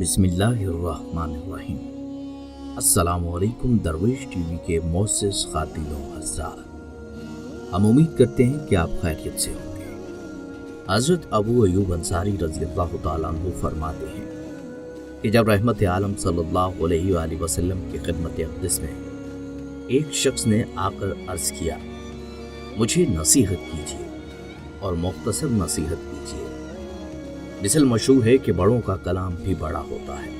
बिस्मिल्लाहिर्रहमानिर्रहीम। अस्सलामुअलैकुम दरवेश टीवी के मोअज़्ज़िज़ ख़ातिनों हज़रात, हम उम्मीद करते हैं कि आप खैरियत से होंगे। हज़रत अबू अय्यूब अंसारी रज़ियल्लाहु ताला अन्हु फरमाते हैं कि जब रहमत आलम सल्लल्लाहु अलैहि वसल्लम की खिदमत अक़दस में एक शख्स ने आकर अर्ज़ किया, मुझे नसीहत कीजिए और मुख्तसर नसीहत कीजिए। मिसल मशहूर है कि बड़ों का कलाम भी बड़ा होता है।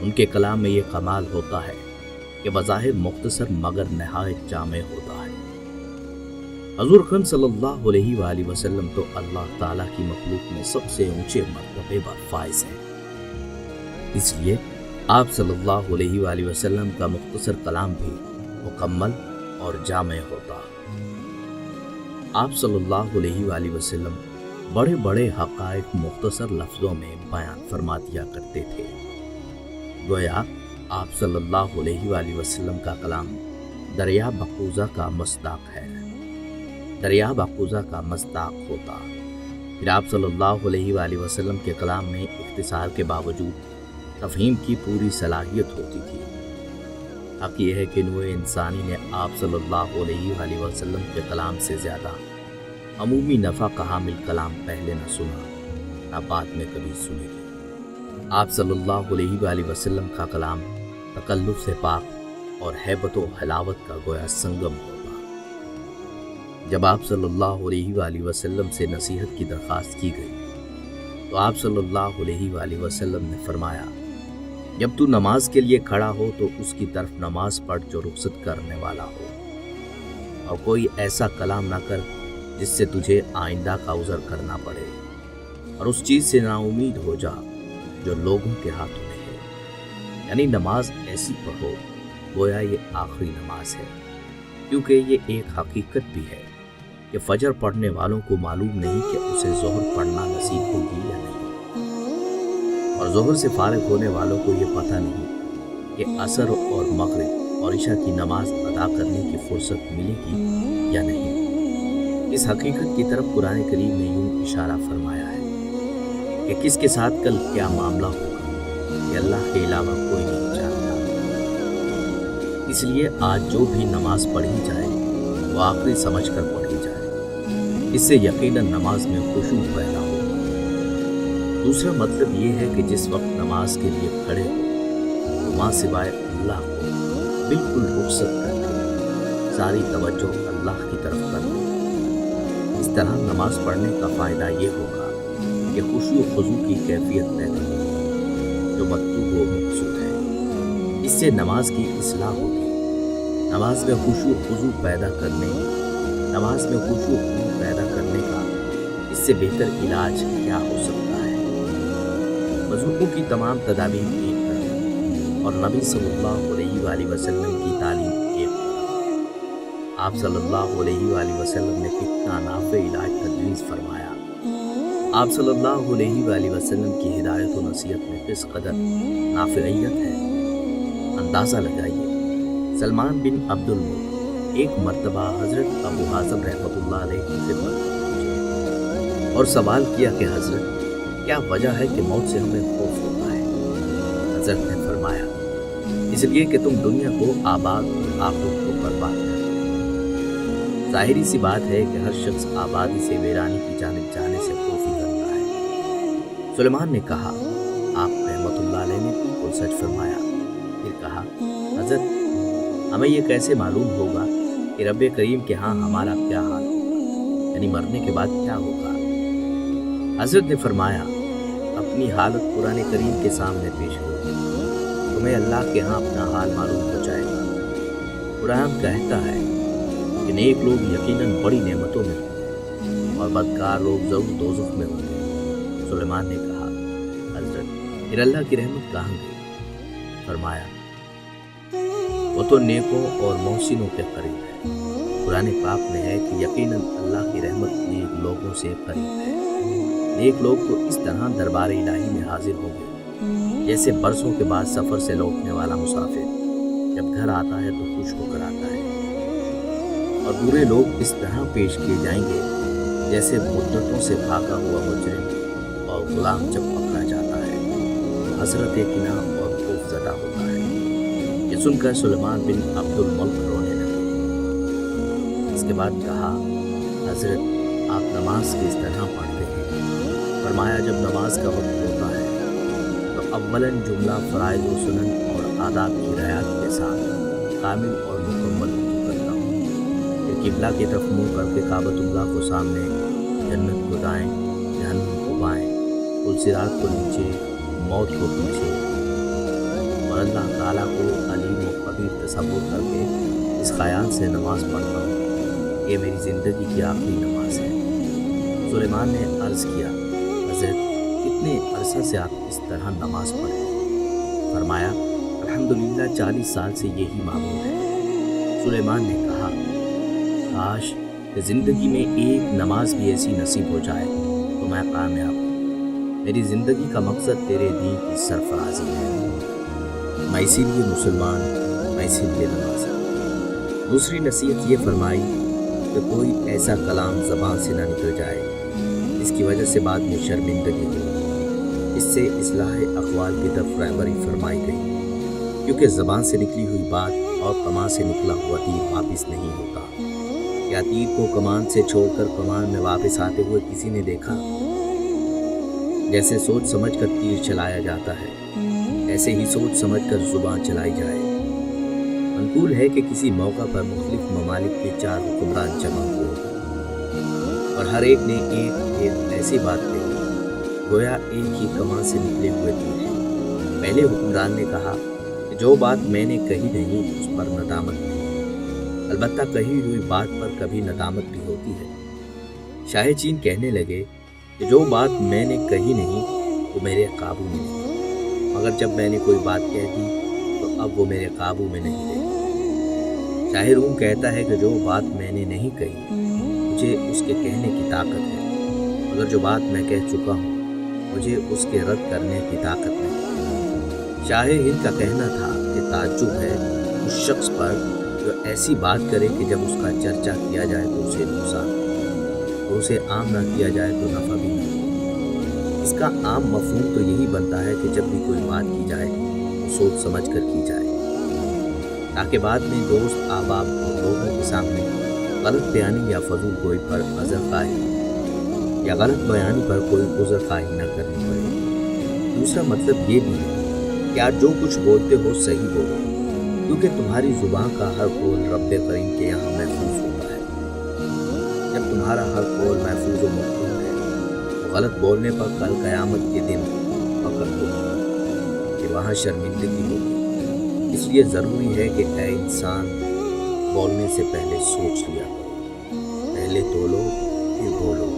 उनके कलाम में ये कमाल होता है कि बज़ाहिर मुख्तसर मगर नहायत जामे होता है। हज़ूर अक़रम सल्लल्लाहु अलैहि वसल्लम तो अल्लाह ताला की मखलूक में सबसे ऊंचे मर्तबे पर फाइज हैं। इसलिए आप सल्लल्लाहु अलैहि वसल्लम का मुख्तसर कलाम भी मुकम्मल और जामे होता। आप सल्लल्लाहु अलैहि वसल्लम बड़े बड़े हक़ाइक़ मुख्तसर लफ्ज़ों में बयान फरमा दिया करते थे। गोया आप सल्लल्लाहु अलैहि वसल्लम का कलाम दरिया बक़ूज़ा का मस्दाक़ है, दरिया बक़ूज़ा का मस्दाक़ होता। फिर आप सल्लल्लाहु अलैहि वसल्लम के कलाम में इख्तिसार के बावजूद तफ़हीम की पूरी सलाहियत होती थी। हक़ यह है कि नूए इंसानी ने आप सल्लल्लाहु अलैहि वसल्लम के कलाम से ज़्यादा अमूमी नफ़ा का हामिल कलाम पहले न सुना, न बाद में कभी सुनेगी। आप सल्लल्लाहु अलैहि वसल्लम का कलाम तकल्लुफ़ से पाक और हैबत व हलावत का गोया संगम होगा। जब आप सल्लल्लाहु अलैहि वसल्लम से नसीहत की दरख्वास्त की गई तो आप सल्लल्लाहु अलैहि वसल्लम ने फरमाया, जब तू नमाज के लिए खड़ा हो तो उसकी तरफ नमाज पढ़ जो रुखसत करने वाला हो, और कोई ऐसा कलाम ना कर जिससे तुझे आइंदा का उज़र करना पड़े, और उस चीज़ से नाउमीद हो जा जो लोगों के हाथों में है। यानी नमाज ऐसी पढ़ो गोया ये आखिरी नमाज है, क्योंकि ये एक हकीकत भी है कि फजर पढ़ने वालों को मालूम नहीं कि उसे ज़ोहर पढ़ना नसीब होगी या नहीं, और ज़ोहर से फारिग होने वालों को ये पता नहीं कि असर और मगरिब और इशा की नमाज अदा करने की फुर्सत मिलेगी या नहीं। इस हकीकत की तरफ कुरान करीम ने यूं इशारा फरमाया है कि किसके साथ कल क्या मामला होगा ये अल्लाह के अलावा कोई नहीं जानता। इसलिए आज जो भी नमाज पढ़ी जाए वो आखिरी समझ कर पढ़ी जाए, इससे यकीनन नमाज में खुशू पैदा होगा। दूसरा मतलब ये है कि जिस वक्त नमाज के लिए खड़े हो तो माँ सिवाय अल्लाह को बिल्कुल रुखसत करके सारी तवज्जो अल्लाह की तरफ कर दो। इस तरह नमाज पढ़ने का फ़ायदा ये होगा कि खुशू खुजू की कैफियत पैदा होगी जो मतलूब व मकसूद है। इससे नमाज की इस्लाह होगी। नमाज में खुशू खुजू पैदा करने का इससे बेहतर इलाज क्या हो सकता है। बुजुर्गों की तमाम तदाबीर एक तरफ और नबी सल्लल्लाहु अलैहि वसल्लम की तालीम एक तरफ। आप सल्लल्लाहु अलैहि वसल्लम ने कितना नाफ़े इलाज तजवीज़ फरमाया। आप सल्लल्लाहु अलैहि वसल्लम की हिदायत और नसीहत में किस कदर नाफ़ियत है अंदाज़ा लगाइए। सलमान बिन अब्दुल मुल्क एक मर्तबा हज़रत अबू हाज़िम रहमतुल्लाह अलैह की खिदमत में और सवाल किया कि हज़रत क्या वजह है कि मौत से हमें खौफ होता है। हज़रत ने फरमाया, इसलिए कि तुम दुनिया को आबाद और आखिरत को बर्बाद कर। ज़ाहिरी सी बात है कि हर शख्स आबादी से वीरानी की जानिब जाने से खौफ करता है। सुलेमान ने कहा, आप रहमतुल्लाह अलैह ने बिल्कुल सच फरमाया। फिर कहा, हज़रत हमें यह कैसे मालूम होगा कि रब्बे करीम के यहाँ हमारा क्या हाल होगा, यानी मरने के बाद क्या होगा। हज़रत ने फरमाया, अपनी हालत कुरान करीम के सामने पेश करो, तुम्हें अल्लाह के यहाँ अपना हाल मालूम हो जाएगा। कुरान कहता है कि नेक लोग यकीनन बड़ी नेमतों में होंगे और बदकार लोग ज़रूर दोज़ख में होंगे। सुलेमान ने कहा, हज़रत फिर अल्लाह की रहमत कहाँ गई। फरमाया, वो तो नेकों और मोहसिनों के करीब है। कुरान पाक में है कि यकीनन अल्लाह की रहमत नेक लोगों से करीब है। नेक लोग तो इस तरह दरबार इलाही में हाजिर होंगे जैसे बरसों के बाद सफ़र से लौटने वाला मुसाफिर जब घर आता है तो खुश होकर आता है, और बुरे लोग इस तरह पेश किए जाएंगे जैसे मुद्दतों से भागा हुआ मुजरिम और गुलाम जब पकड़ा जाता है। हसरत किना और खौफ ज़दा होता है। ये सुनकर सुलेमान बिन अब्दुल मुल्क रोने लगे। इसके बाद कहा, हजरत आप नमाज किस तरह पढ़ते हैं? फरमाया, जब नमाज का वक्त होता है तो अव्वलन जुमला फ़राइज़ व सुनन और आदाब की रियायत के साथ कामिल और मुकम्मल वज़ू करता हूँ। फिर किबला की तरफ मुँह करके काबतुल्लाह को सामने, जन्नत को दाएँ, जहन्नम को बाएँ, पुलसिरात को नीचे, मौत को पीछे, और अल्लाह ताला को अलीम व कबीर तसव्वुर करके इस ख़याल से नमाज़ पढ़ता हूँ, ये मेरी ज़िंदगी की आखिरी नमाज है। सुलेमान ने अर्ज़ किया, हज़रत कितने अरसा से आप इस तरह नमाज पढ़े? फरमाया, अल्हम्दुलिल्लाह 40 साल से यही मामूल है। सुलेमान ने कहा, काश ज़िंदगी में एक नमाज भी ऐसी नसीब हो जाए तो मैं कामयाब हूँ। मेरी ज़िंदगी का मकसद तेरे दीन की सरफराजी है। मैं इसीलिए मुसलमान, मैं इसीलिए नमाज़ी। दूसरी नसीहत ये फरमाई कि कोई ऐसा कलाम ज़बान से ना निकल जाए जिसकी वजह से बाद में शर्मिंदगी हो। इससे इस्लाह अक़वाल की तरफ रहबरी फरमाई गई, क्योंकि ज़बान से निकली हुई बात और कमान से निकला हुआ तीर वापस नहीं होता। क्या तीर को कमान से छोड़कर कमान में वापस आते हुए किसी ने देखा? जैसे सोच समझ कर तीर चलाया जाता है, ऐसे ही सोच समझ कर ज़ुबान चलाई जाए। मनकूल है कि किसी मौका पर मुख्तलिफ ममालिक के 4 हुक्मरान जमा हुए और हर एक ने एक ऐसी बात कही गोया एक ही कमान से निकले हुए तीर हैं। पहले हुक्मरान ने कहा कि जो बात मैंने कही नहीं उस पर नदामत नहीं, अलबत्ता कही हुई बात पर कभी नदामत भी होती है। शाह चीन कहने लगे कि जो बात मैंने कही नहीं वो मेरे काबू में नहीं, मगर जब मैंने कोई बात कह दी तो अब वो मेरे काबू में नहीं रही। शाह रूम कहता है कि जो बात मैंने नहीं कही मुझे उसके कहने की ताकत है, मगर जो बात मैं कह चुका हूँ मुझे उसके रद्द करने की ताकत नहीं। शाह हिंद का कहना था कि ताज्जुब है उस शख्स पर जो ऐसी बात करे कि जब उसका चर्चा किया जाए तो उसे नुकसान, तो उसे आम ना किया जाए तो नफ़ा भी नहीं। इसका आम मफहूम तो यही बनता है कि जब भी कोई बात की जाए तो सोच समझ कर की जाए, ताकि बाद में दोस्त, ahbab और लोगों के सामने गलत बयानी या फजूल गोई पर अज़र खाही या गलत बयानी पर कोई उज़र खाही न करनी पड़े। दूसरा मतलब ये भी है कि आप जो कुछ बोलते हो सही बोलो, क्योंकि तुम्हारी ज़ुबान का हर कौल रब्बे करीम के यहाँ महफूज होता है। जब तुम्हारा हर कौल महफूज व मक़बूल है तो गलत बोलने पर कल क़यामत के दिन पकड़ होगी कि वहाँ शर्मिंदगी होगी। इसलिए ज़रूरी है कि ऐ इंसान बोलने से पहले सोच लिया करो, पहले तोलो फिर बोलो।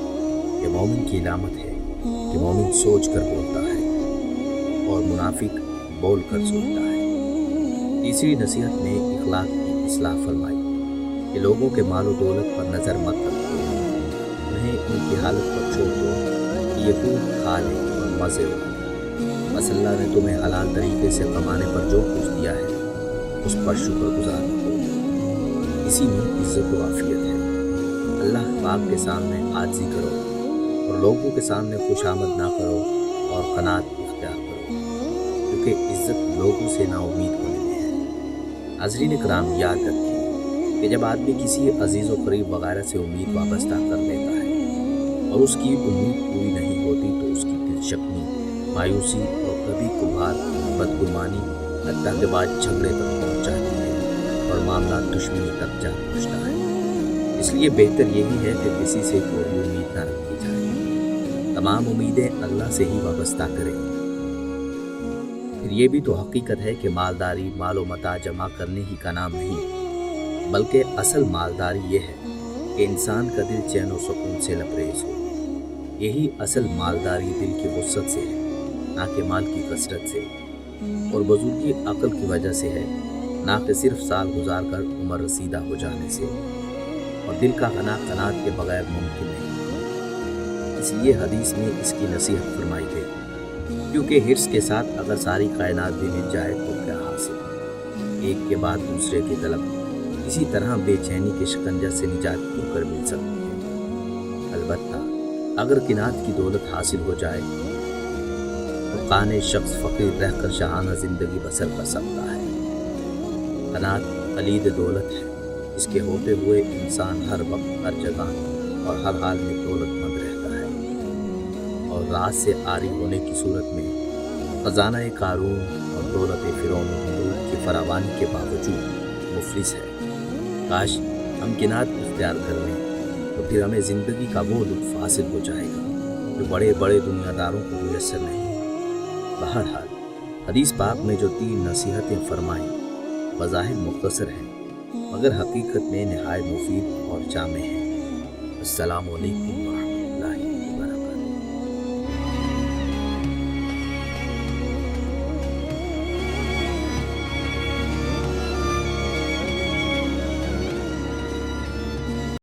ये मोमिन की इलामत है कि मोमिन सोच कर बोलता है और मुनाफिक बोल कर सोचता है। तीसरी नसीहत में इखलाक की इस्लाह फरमाई कि लोगों के मालो दौलत पर नज़र मत रखो, उन्हें उनकी हालत पर छोड़ दो कि ये खूब खा लें और मज़े उड़ाएं। बस अल्लाह ने तुम्हें हलाल तरीके से कमाने पर जो कुछ दिया है उस पर शुक्रगुजार हो। इसी में इज़्ज़त व आफ़ियत है। अल्लाह पाक के सामने आजिज़ी करो और लोगों के सामने खुशामद ना करो और क़नाअत इख्तियार करो, क्योंकि इज़्ज़त लोगों से नाउमीद होने में है। नाज़रीन किराम, याद रखिए कि जब आदमी किसी अजीज़ व करीब वगैरह से उम्मीद वाबस्ता कर लेता है और उसकी उम्मीद पूरी नहीं होती तो उसकी दिलशक्नी, मायूसी और कभी कभार बदगुमानी हत्ता के बाद झगड़े तक पहुँच जाती है और मामला दुश्मनी तक जा पहुँचता है। इसलिए बेहतर यही है कि किसी से कोई उम्मीद न रखी जाए, तमाम उम्मीदें अल्लाह से ही वाबस्ता करें। फिर ये भी तो हकीकत है कि मालदारी मालो मता जमा करने ही का नाम नहीं, बल्कि असल मालदारी ये है कि इंसान का दिल चैन व सुकून से लबरेज हो। यही असल मालदारी दिल की वुसअत से है, ना कि माल की कसरत से, और बुजुर्गी अक्ल की वजह से है, ना कि सिर्फ साल गुजार कर उम्र रसीदा हो जाने से, और दिल का गना कनात के बगैर मुमकिन नहीं। इसलिए हदीस में इसकी नसीहत फरमाई गई, क्योंकि हिर्स के साथ अगर सारी कायनात भी मिल जाए तो क्या हासिल, एक के बाद दूसरे की तलब इसी तरह बेचैनी के शिकंजा से निजात क्यों कर मिल सकती है। अलबत्ता अगर किनात की दौलत हासिल हो जाए तो قانع شخص فقیر رہ کر شاہانہ زندگی بسر کر سکتا ہے۔ قناعت خلید دولت ہے، اس کے ہوتے ہوئے انسان ہر وقت، ہر جگہ اور ہر حال میں دولت مند رہتا ہے، اور رات سے عاری ہونے کی صورت میں خزانہ قارون اور دولت فرعون و نمرود کی فراوانی کے باوجود مفلس ہے۔ کاش ہم قناعت اختیار کر لیں تو پھر ہمیں زندگی کا وہ لطف حاصل ہو جائے گا جو بڑے بڑے دنیا داروں کو میسر نہیں۔ بہرحال حدیث پاک میں جو 3 نصیحتیں فرمائیں بظاہر مختصر ہیں مگر حقیقت میں نہایت مفید اور جامع ہیں۔ السلام علیکم